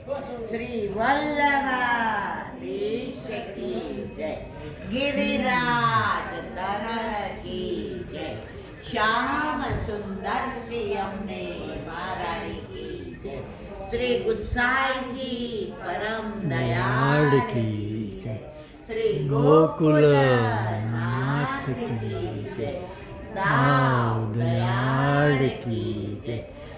શ્રી વલ્લભાધીશ કી જય, ગિરિરાજ તરણ કી જય, શ્યામ સુંદર શ્રી અમને મહારાણી કી જય, શ્રી ગુસાઈજી પરમ દયાળ કી જય, શ્રી ગોકુલનાથ કી જય, દાવ દયાળ કી જય,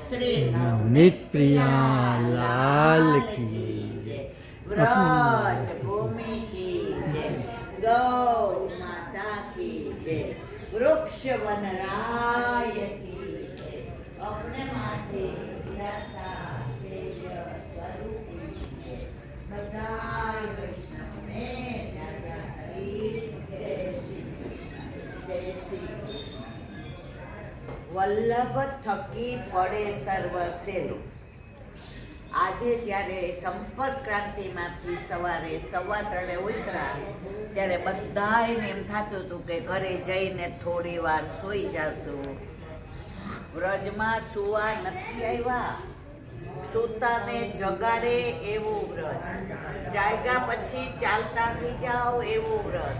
શ્રી નવનીત પ્રિયા લાલ કી જય, વ્રજ ભૂમિ કી જય, ગૌ માતા કી જય, વૃક્ષ વનરાય કી જય, અપને માટે વિરાતા સેવ્ય સ્વરૂપી જય, બધાય વૈષ્ણવને જાજા હરી જય શ્રી કૃષ્ણ, જય શ્રી કૃષ્ણ. વલ્લભ થકી પડે સર્વ સહેલું. આજે જ્યારે સંપર્ક ક્રાંતિમાંથી સવારે 3:15 ઉતર્યા ત્યારે બધાને એમ થતું હતું કે ઘરે જઈને થોડી વાર સૂઈ જશું. વ્રજમાં સુવા નથી આવ્યા, સૂતાને જગાડે એવું વ્રજ, જાગ્યા પછી ચાલતા થઈ જાઓ એવું વ્રજ,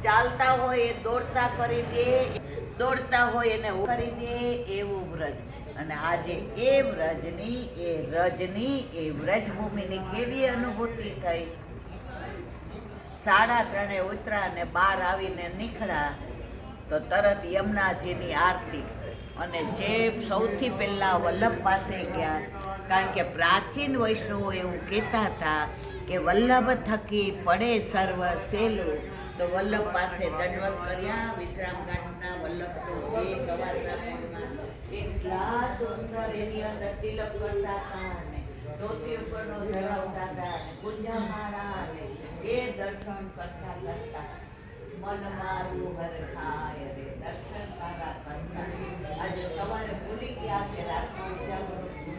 ચાલતા હોય એ દોડતા કરી દે, દોડતા હોય એને કરી દે એવું વ્રજ. અને આજે એ વ્રજની એ રજની એ વ્રજભૂમિની કેવી અનુભૂતિ થઈ. 3:30 ઉતરા અને 12 આવીને નીકળ્યા તો તરત યમુનાજીની આરતી. અને જે સૌથી પહેલાં વલ્લભ પાસે ગયા, કારણ કે પ્રાચીન વૈષ્ણવો એવું કહેતા હતા કે વલ્લભ થકી પડે સર્વ સહેલું. તો વલ્લભ પાસે દંડવત કર્યા. વિશ્રામ ઘાટના વલ્લભ તો જે સવારના પૂરમાં એટલા સુંદર એની અંદર તિલક કરતા હતા અને ધોતી ઉપરનો ધરાવતા હતા અને પૂજા માળા અને એ દર્શન કરતા કરતા મન મારું હરખાય રે દર્શન તારા કરતા. આજે સવારે ભૂલી ગયા કે રાતનો ઉજાગરો છે,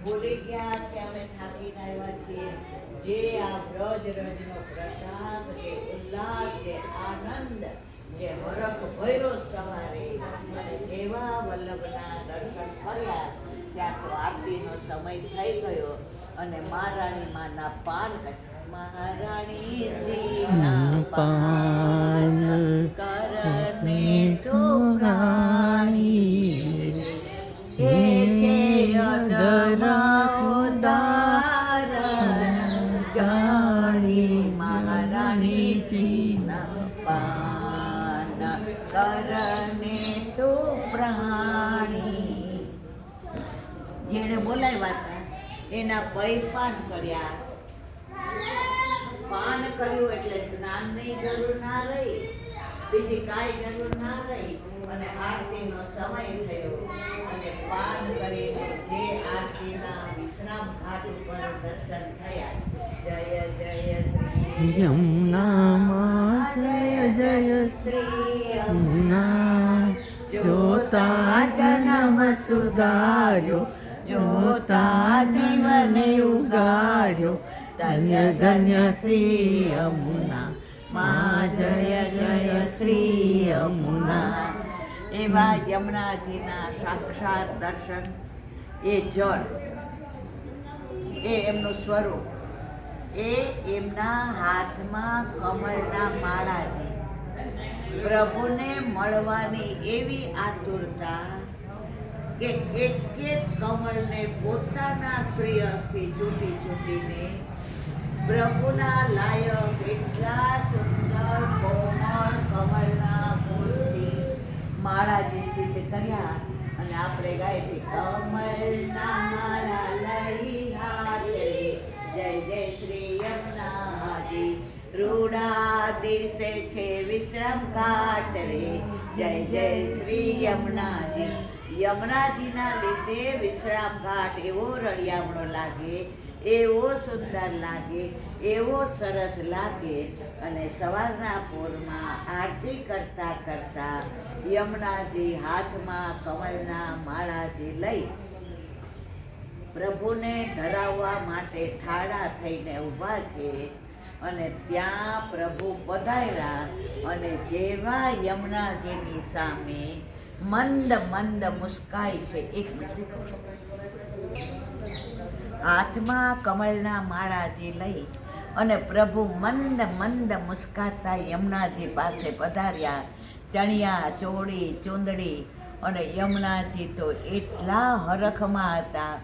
ભૂલી ગયા કે અમે થાકીને આવ્યા છીએ. જે આ વ્રજ રજનો પ્રતાપ, જે ઉલ્લાસ, જે આનંદ, જે હરખ ભર્યો સવારે, અને જેવા વલ્લભના દર્શન કર્યા ત્યાં તો આરતીનો સમય થઈ ગયો. અને મહારાણી માના પાન, મહારાણીજીના પાન કરને સુરાણી, હે જે અદરા ઉદારણ જાણી, મહારાણીજીના પાન કરને તો પ્રાણી. જેણે બોલાવ્યા હતા એના પૈ પાન કર્યા. પાન કર્યું એટલે સ્નાનની જરૂર ના રહી, બીજી કાંઈ જરૂર ના રહી. અને આરતીનો સમય થયો અને પાન કરીને જે આરતીના વિશ્રામ ઘાટ ઉપર દર્શન થયા. જય જય શ્રી યમુનામાં જય જય શ્રી યમુના, જોતા જન્મ સુધાર્યો, જોતા જીવને ઉગાર્યો, ધન્ય ધન્ય શ્રી યમુના માં, જય જય શ્રી યમુના. એવા યમુનાજીના સાક્ષાત દર્શન, એ જળ, એ એમનું સ્વરૂપ, એ એમના હાથમાં કમળના માળા છે. પ્રભુને મળવાની એવી આતુરતા કે એક એક કમળને પોતાના પ્રિયથી ચૂંટી ચૂંટીને પ્રભુના લાયક એટલા સુંદર કોમળ કમળના ફૂલથી માળાજી સિદ્ધ કર્યા. અને આપણે ગાય છે કમળના માળા લઈ હાથે, જય જય શ્રી યમુનાજી, રૂડા દિશે છે વિશ્રામ ઘાટ રે, જય જય શ્રી યમુનાજી. યમુનાજીના લીધે વિશ્રામ ઘાટ એવો રળિયામણો લાગે, એવો સુંદર લાગે, એવો સરસ લાગે. અને સવારના પોરમાં આરતી કરતા કરતા યમુનાજી હાથમાં કમળના માળાજી લઈ પ્રભુને ધરાવવા માટે ઠાડા થઈને ઊભા છે. અને ત્યાં પ્રભુ પધાર્યા અને જેવા યમુનાજીની સામે મંદ મંદ મુસ્કાય છે. એક મિનિટ, હાથમાં કમળના માળાજી લઈ અને પ્રભુ મંદ મંદ મુસ્કાતા યમુનાજી પાસે પધાર્યા. ચણિયા ચોળી ચૂંદડી અને યમુનાજી તો એટલા હરખમાં હતા,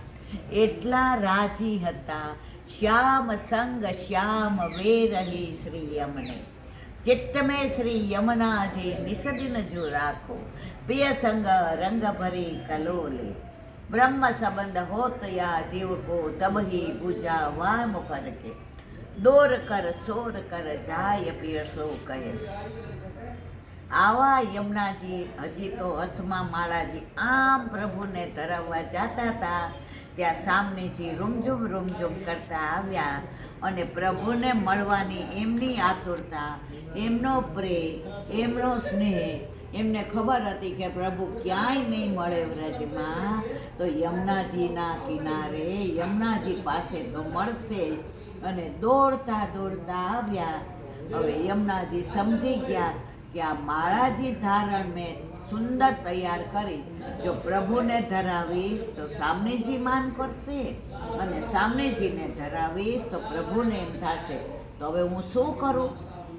એટલા રાજી હતા. શ્યામ સંગ શ્યામ વેરહી શ્રી યમને, ચિત્ત મેં શ્રી યમુનાજી નિસદિન જો રાખો, પિય સંગ રંગ ભરી કલોલે, બ્રહ્મ સંબંધ હોત યા જીવ को तब ही पूजा वाम पर के, દોર કર સોર કર જાય પિય સો કહે. આવા યમુનાજી હજી તો હસ્તમાં માળાજી આમ પ્રભુને ધરાવવા જતા હતા, ત્યાં સામનેજી રૂમઝૂમ કરતા આવ્યા અને પ્રભુને મળવાની એમની આતુરતા, એમનો પ્રેમ, એમનો સ્નેહ, એમને ખબર હતી કે પ્રભુ ક્યાંય નહીં મળે વ્રજમાં, તો યમુનાજીના કિનારે યમુનાજી પાસે તો મળશે. અને દોડતા દોડતા આવ્યા. હવે યમુનાજી સમજી ગયા કે આ માળાજી ધારણ મેં સુંદર તૈયાર કરી, જો પ્રભુને ધરાવીશ તો સામનેજી માન કરશે, અને સામનેજીને ધરાવીશ તો પ્રભુને એમ થશે તો હવે હું શું કરું,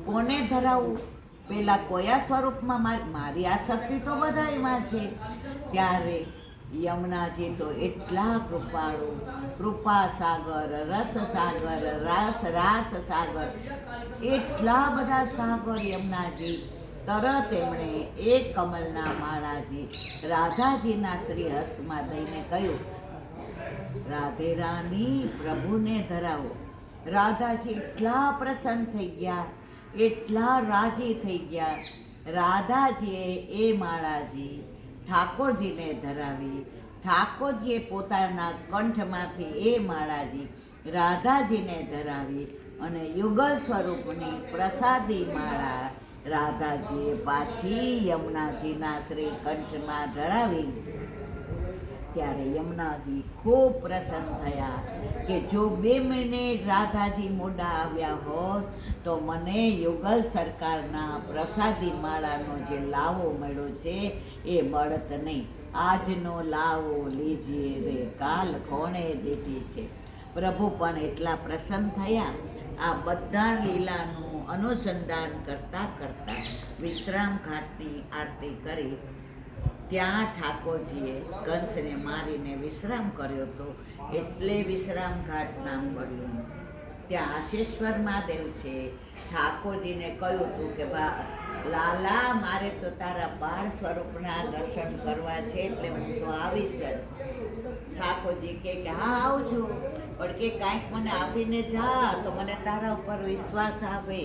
કોને ધરાવું, પેલા કયા સ્વરૂપમાં મારી આસક્તિ તો બધાયમાં છે. ત્યારે યમુનાજી તો એટલા કૃપાળુ, કૃપા સાગર, રસ સાગર, રાસ સાગર, એટલા બધા સાગર યમુનાજી. તરત એમણે એક કમળના માળાજી રાધાજીના શ્રી હસ્તમાં દઈને કહ્યું, રાધે રાની પ્રભુને ધરાવો. રાધાજી એટલા પ્રસન્ન થઈ ગયા, એટલા રાજી થઈ ગયા. રાધાજીએ એ માળાજી ઠાકોરજીને ધરાવી. ઠાકોરજીએ પોતાના કંઠમાંથી એ માળાજી રાધાજીને ધરાવી અને યુગલ સ્વરૂપની પ્રસાદી માળા રાધાજીએ પાછી યમુનાજીના શ્રી કંઠમાં ધરાવી. ત્યારે યમુનાજી ખૂબ પ્રસન્ન થયા કે જો 2 મિનિટ રાધાજી મોડા આવ્યા હોત તો મને યુગલ સરકારના પ્રસાદી માળાનો જે લાવો મળ્યો છે એ મળત નહીં. આજનો લાવો લીજીએ રે, કાલ કોણે દીધી છે. પ્રભુ પણ એટલા પ્રસન્ન થયા. આ બધા લીલાનું અનુસંધાન કરતાં કરતાં વિશ્રામ ઘાટની આરતી કરી. ત્યાં ઠાકોરજીએ કંસને મારીને વિશ્રામ કર્યો હતો, એટલે વિશ્રામ ઘાટ નામ પડ્યું. ત્યાં આશેશ્વર મહાદેવ છે. ઠાકોરજીને કહ્યું હતું કે લાલા, મારે તો તારા બાળ સ્વરૂપના દર્શન કરવા છે, એટલે હું તો આવીશ જ. ઠાકોરજી કે હા આવજો, પણ કે કાંઈક મને આપીને જા તો મને તારા ઉપર વિશ્વાસ આવે.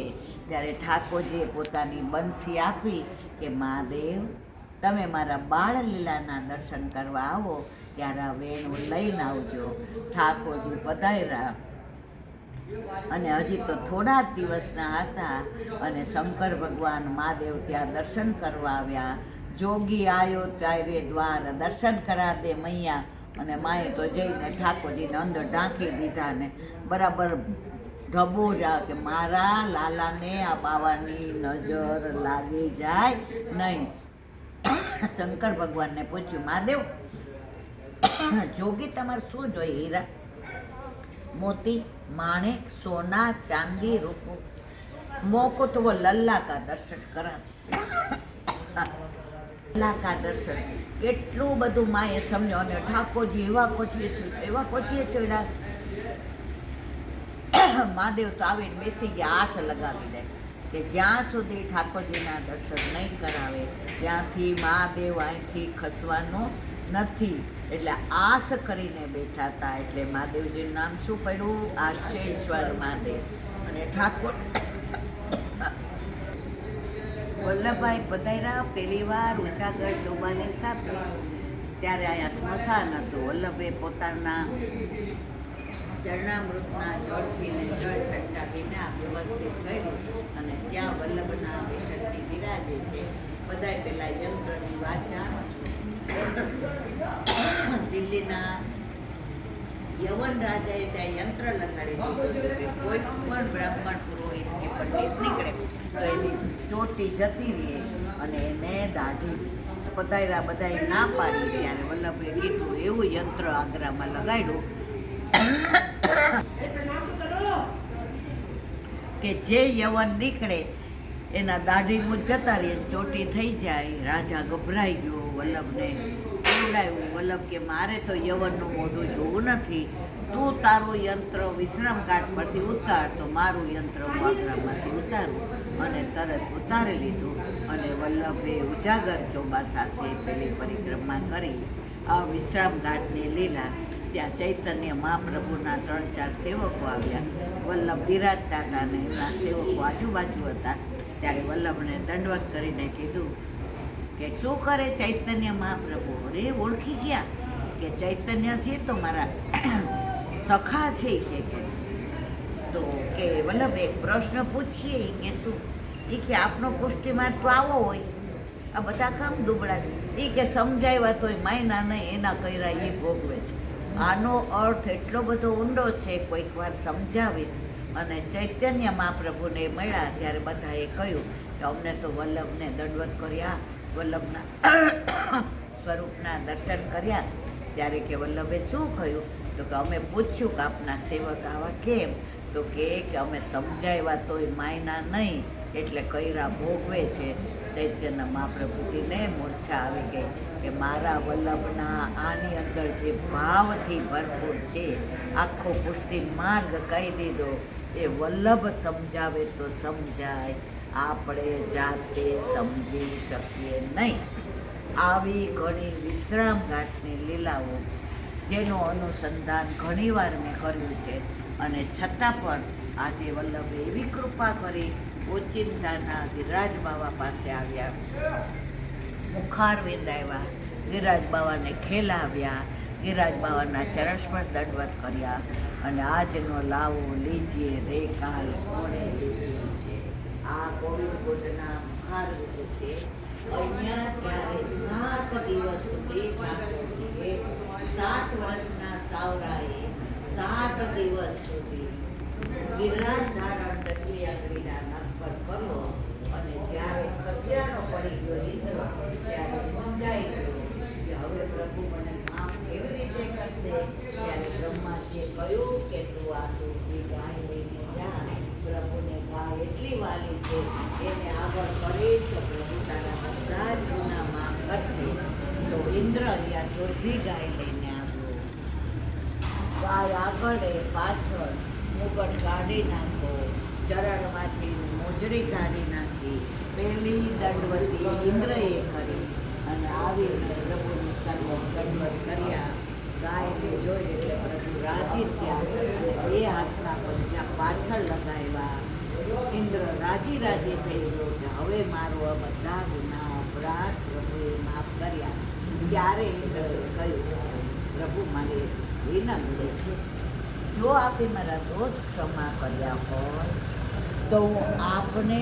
ત્યારે ઠાકોરજીએ પોતાની બંસી આપી કે મહાદેવ, તમે મારા બાળ લીલાના દર્શન કરવા આવો ત્યારે આ વેણું લઈને આવજો. ઠાકોરજી પધાર્યા અને હજી તો થોડા જ દિવસના હતા અને શંકર ભગવાન મહાદેવ ત્યાં દર્શન કરવા આવ્યા. જોગી આયો ત્યારે દ્વાર દર્શન કરા દે મૈયા, અને માએ તો જઈને ઠાકોરજીને અંદર ઢાંકી દીધા ને બરાબર ઢબો જા કે મારા લાલાને આ બાવાની નજર લાગી જાય નહીં. શંકર ભગવાનને પૂછ્યું, મહાદેવ જોગી તમારે શું જોઈએ? હીરા મોતી माणिक सोना चांदी रूपो मोको तो वो लल्ला का दर्शन करा. लल्ला का दर्शन કેટલું બધું માએ સમજો. અને ઠાકોરજી એવા કોચીએ ચોડ્યા. મહાદેવ તો આવીને બેસી ગયા, આસ લગાવી દે કે જ્યાં સુધી ઠાકોરજીના દર્શન નહીં કરાવે ત્યાંથી મહાદેવ અહીંથી ખસવાનો નથી. એટલે આસ કરીને બેઠા હતા. એટલે મહાદેવજીનું નામ શું પડ્યું? આશેશ્વર મહાદેવ. અને ઠાકોર વલ્લભભાઈ પધાર્યા પહેલી વાર ઉજાગર જોવાની સાથે. ત્યારે અહીંયા સ્મશાન હતું. વલ્લભે પોતાના ચરણામૃતના જળથી જળ છંટાવીને આ વ્યવસ્થિત કર્યું અને ત્યાં વલ્લભના વિઠ્ઠલજી બિરાજે છે. બધાય પહેલાં યંત્રની વાત જાણો છો. દિલ્હીના યવન રાજાએ ત્યાં યંત્ર લગાડી દીધું કે કોઈ પણ બ્રાહ્મણ પુરોહિત કે પંડિત નીકળે તો એની ચોટી જતી રહે અને એને દાઢી પધાર્યા બધાએ ના પાડી. ત્યારે વલ્લભે કીધું એવું યંત્ર આગ્રામાં લગાડ્યું કે જે યવન નીકળે એના દાઢી મૂછ જતા રહે, ચોટી થઈ જાય. રાજા ગભરાઈ ગયો, વલ્લભને કેવડાવ્યું. વલ્લભ કે મારે તો યવનનું મોઢું જોવું નથી, તું તારું યંત્ર વિશ્રામ ઘાટ પરથી ઉતાર તો મારું યંત્ર હું આગ્રામાંથી ઉતારું. અને તરત ઉતારી લીધું. અને વલ્લભે ઉજાગર ચોબા સાથે પેલી પરિક્રમા કરી આ વિશ્રામ ઘાટને લીલા. ત્યાં ચૈતન્ય મહાપ્રભુના 3-4 સેવકો આવ્યા. વલ્લભ બિરાજતા હતા ને એમના સેવકો આજુબાજુ હતા. ત્યારે વલ્લભને દંડવત કરીને કીધું કે શું કરે ચૈતન્ય મહાપ્રભુ? અરે ઓળખી ગયા કે ચૈતન્ય છે તો મારા સખા છે કે તો કે વલ્લભ એક પ્રશ્ન પૂછીએ કે શું? એ કે આપનો પુષ્ટિમાર્ગ તો આવો હોય, આ બધા કામ દુબળા. એ કે સમજાવ્યા તોય માયના નહીં, એના કર્યા એ ભોગવે છે. આનો અર્થ એટલો બધો ઊંડો છે, કોઈક વાર સમજાવીશ. અને ચૈતન્ય મહાપ્રભુને મળ્યા ત્યારે બધાએ કહ્યું કે અમને તો વલ્લભને દંડવત કર્યા, વલ્લભના સ્વરૂપના દર્શન કર્યા. ત્યારે કે વલ્લભે શું કહ્યું? તો કે અમે પૂછ્યું કે આપના સેવક આવા કેમ? તો કે અમે સમજાવ્યા તોય માયના નહીં, એટલે કર્યા ભોગવે છે. ચૈતન્ય મહાપ્રભુજીને મૂર્છા આવી ગઈ કે મારા વલ્લભના આની અંદર જે ભાવથી ભરપૂર છે, આખો પુષ્ટિ માર્ગ કહી દીધો. એ વલ્લભ સમજાવે તો સમજાય, આપણે જાતે સમજી શકીએ નહીં. આવી ઘણી વિશ્રામ ઘાટની લીલાઓ જેનું અનુસંધાન ઘણીવાર મેં કર્યું છે, અને છતાં પણ આજે વલ્લભે એવી કૃપા કરી. ઓચિંતાના ગિરિરાજ બાવા પાસે આવ્યા, મુખારવિંદ આવ્યા, ગિરિરાજ બાવાને ખેલાવ્યા, ગિરિરાજ બાવાના ચરણ પર દંડવત કર્યા. અને આજનો લાવો લીજીએ રે કાલ કોણે લીધી છે. આ ગોવિંદગુંડના મુખારવિંદ છે. અહીંયા ત્યારે 7 દિવસ સુધી ઠાકોરજીએ 7 વર્ષના સાવરાએ 7 દિવસ સુધી ગિરિરાજ ધારણ ટચલી આંગળીના નખ પર કર્યો. અને જ્યારે ખસિયાનો પડી ગયો ઇન્દ્ર, ત્યારે મૂંઝાઈ ગયો કે હવે પ્રભુ મને માફ કેવી રીતે કરશે? ત્યારે બ્રહ્માજીએ કહ્યું કે તું આ સુખની ગાય લઈને જા, પ્રભુને ગાય એટલી વાલી છે, એને આગળ કરીશ તો પ્રભુ તારા બધા જ ગુના માફ કરશે. તો ઇન્દ્ર અહીંયા સુરભી ગાય લઈને આવ્યો. ગાય આગળ એ પાછળ મુગટ કાઢી નાખો, ચરણમાંથી મોજડી કાઢી નાખી. પહેલી દંડવતી ઇન્દ્રએ કરી અને આવીને પ્રભુને સર્વ દંડવત કર્યા. ગાયને જોઈ એટલે પ્રભુ રાજી થયા અને 2 હાથના પંજા પાછળ લગાવ્યા. ઇન્દ્ર રાજી થઈ ગયો કે હવે મારો આ બધા ગુના અપરાધ પ્રભુએ માફ કર્યા. ત્યારે ઇન્દ્રએ કહ્યું પ્રભુ મારે વિનંતી છે, જો આપે મારા દોષ ક્ષમા કર્યા હોય તો હું આપને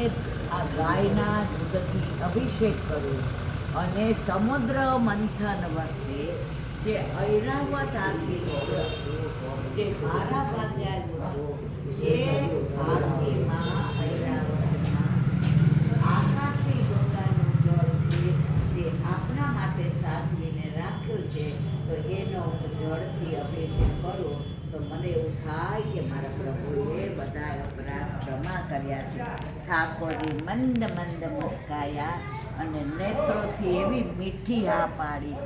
આ ગાયના દૂધથી અભિષેક કરું. અને સમુદ્ર મંથન વખતે જે ઐરાવત હાથીનું જે મારા ભાગ્યાનું એ હાથીમાં ઐરાવતમાં આકાશી ગંગાનું જળ છે, જે આપણા માટે સાચવીને રાખ્યું છે. તો એનો હું જળથી અભિષેક કરું તો મને એવું થાય કે મારા પ્રભુએ બધા અપરાધ ક્ષમા કર્યા છે. ઠાકોરજી મંદ મંદ મુસ્કાયા અને નેત્રોથી એવી મીઠી હા પાડી.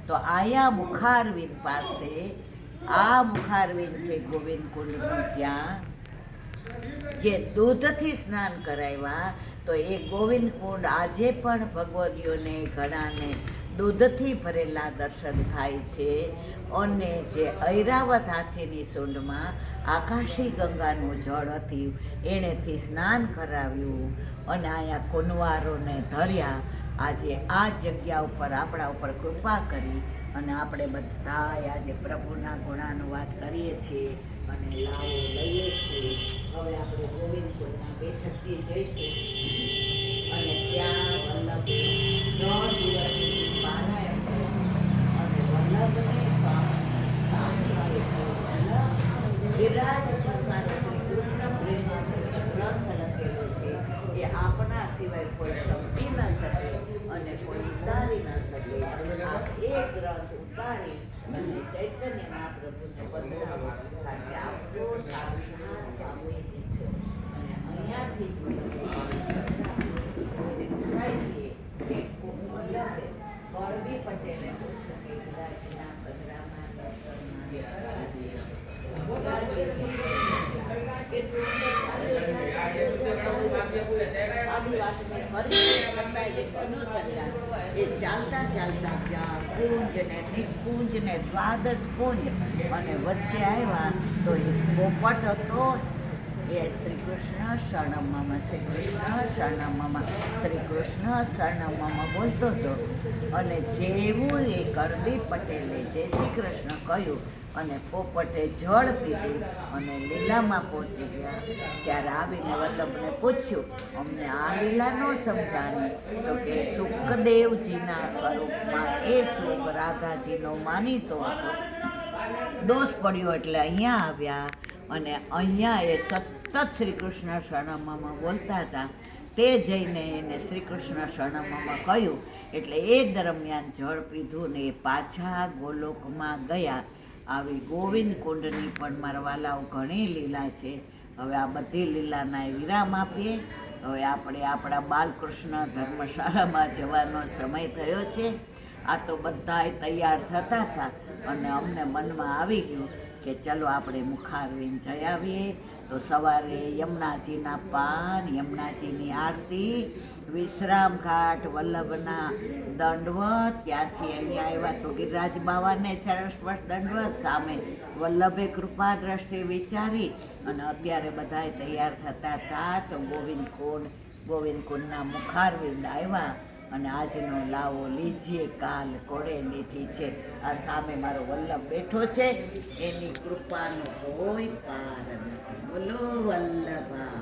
તો આયા મુખારવિંદ પાસે, આ મુખારવિંદ છે ગોવિંદકુંડનું, ત્યાં જે દૂધથી સ્નાન કરાવ્યા. તો એ ગોવિંદકુંડ આજે પણ ભગવદીઓને ઘણાને દૂધથી ભરેલા દર્શન થાય છે. અને જે ઐરાવત હાથીની સૂંઢમાં આકાશી ગંગાનું જળ હતું, એણેથી સ્નાન કરાવ્યું અને અહીંયા કુંવારોને ધર્યા. આજે આ જગ્યા ઉપર આપણા ઉપર કૃપા કરી અને આપણે બધા આજે પ્રભુના ગુણાનુવાદ કરીએ છીએ અને લાવો લઈએ છીએ. હવે આપણે ગોવિંદકુંડના બેઠકથી જઈશું અને ત્યાં વલ્લભ 3 દિવસની પારાયણ અને વલ્લભને વિરાજ પરમાર શ્રી કૃષ્ણ પ્રેમ ગ્રંથ લખેલો છે. એ આપણા સિવાય કોઈ સમજી ન શકે અને કોઈ ઉતારી ન શકે. આ એક ગ્રંથ ઉતારી અને ચૈતન્ય મહાપ્રભુને બદલાવો. એ ચાલતા ચાલતા ગયા કુંજ ને નિકુંજ ને દ્વાદશ કુંજ અને વચ્ચે આવ્યા તો એ પોપટ હતો. એ શ્રી કૃષ્ણ શરણમ શ્રી કૃષ્ણ શરણમ શ્રી કૃષ્ણ શરણમ બોલતો હતો. અને જેવું એ કરબી પટેલે જય શ્રી કૃષ્ણ કહ્યું અને પોપટે જળ પીધું અને લીલામાં પહોંચી ગયા. ત્યારે આવીને વલ્લભને પૂછ્યું, અમને આ લીલા ન સમજાણી. તો કે સુખદેવજીના સ્વરૂપમાં એ સુખ રાધાજીનો માનીતો હતો. દોષ પડ્યો એટલે અહીંયા આવ્યા અને અહીંયા એ સતત શ્રી કૃષ્ણ શરણમમાં બોલતા હતા. તે જઈને એને શ્રી કૃષ્ણ શરણમમાં કહ્યું એટલે એ દરમિયાન જળ પીધું ને એ પાછા ગોલોકમાં ગયા. આવી ગોવિંદ કુંડની પણ મારા વાલાઓ ઘણી લીલા છે. હવે આ બધી લીલાના વિરામ આપીએ. હવે આપણે આપણા બાલકૃષ્ણ ધર્મશાળામાં જવાનો સમય થયો છે. આ તો બધાય તૈયાર થતા હતા અને અમને મનમાં આવી ગયું કે ચલો આપણે મુખારવિંદ જઈ આવીએ. તો સવારે યમુનાજીના પાન, યમુનાજીની આરતી, વિશ્રામ ઘાટ, વલ્લભના દંડવત, ત્યાંથી અહીંયા આવ્યા તો ગિરિરાજ બાવાને ચરણ સ્પર્શ દંડવત, સામે વલ્લભે કૃપા દ્રષ્ટિ વિચારી અને અત્યારે બધાય તૈયાર થતા હતા. તો ગોવિંદ કુંડના મુખારવિંદ આવ્યા અને આજનો લાવો લીજીએ કાલ કોડે લીધી છે. આ સામે મારો વલ્લભ બેઠો છે, એની કૃપાનો કોઈ પાર નથી. બોલો વલ્લભા.